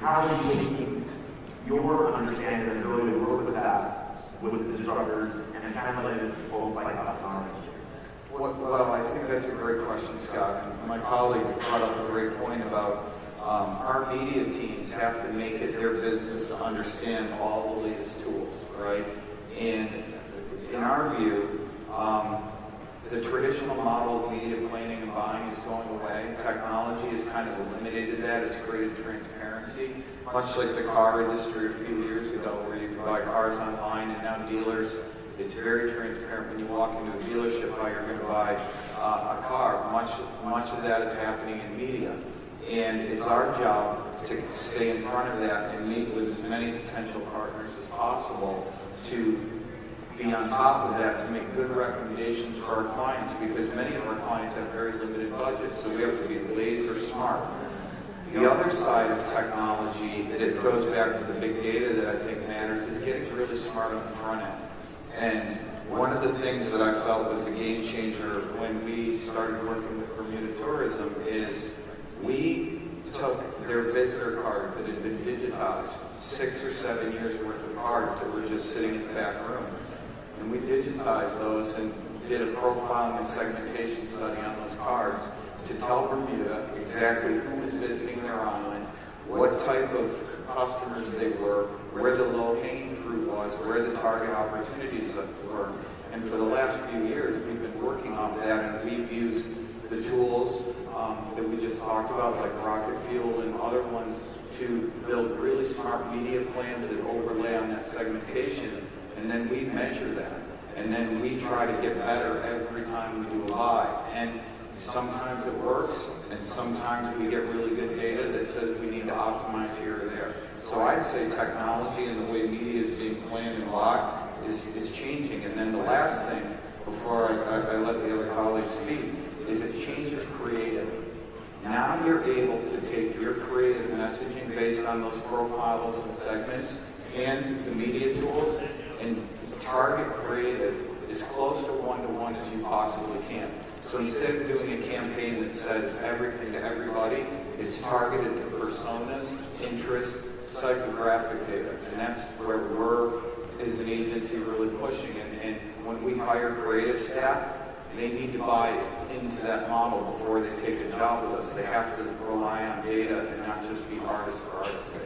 how are you taking your understanding and ability to work with that, with the instructors, and translate it to folks like us in our industry? Well, I think that's a great question, Scott. And my colleague brought up a great point about our media teams have to make it their business to understand all the latest tools, right? And in our view, the traditional model of media planning and buying is going away. Technology has kind of eliminated that. It's created transparency, much like the car industry a few years ago, where you could buy cars online, and now dealers, it's very transparent when you walk into a dealership how you're going to buy a car. Much of that is happening in media. And it's our job to stay in front of that and meet with as many potential partners as possible to be on top of that, to make good recommendations for our clients, because many of our clients have very limited budgets, so we have to be laser smart. The other side of technology that goes back to the big data that I think matters is getting really smart on the front end. And one of the things that I felt was a game changer when we started working with Bermuda Tourism is we took their visitor cards that had been digitized, 6 or 7 years worth of cards that were just sitting in the back room. And we digitized those and did a profiling and segmentation study on those cards to tell Bermuda exactly who was visiting their island, what type of customers they were, where the low-hanging fruit was, where the target opportunities were. And for the last few years, we've been working off that, and we've used the tools that we just talked about, like Rocket Fuel and other ones, to build really smart media plans that overlay on that segmentation. And then we measure that. And then we try to get better every time we do a buy. And sometimes it works, and sometimes we get really good data that says we need to optimize here or there. So I'd say technology and the way media is being planned and bought is changing. And then the last thing, before I let the other colleagues speak, is it changes creative. Now you're able to take your creative messaging based on those profiles and segments and the media tools and target creative as close to one-to-one as you possibly can. So instead of doing a campaign that says everything to everybody, it's targeted to personas, interests, psychographic data. And that's where we're, as an agency, really pushing. And when we hire creative staff, they need to buy into that model before they take a job with us. They have to rely on data and not just be artists for artists' sake.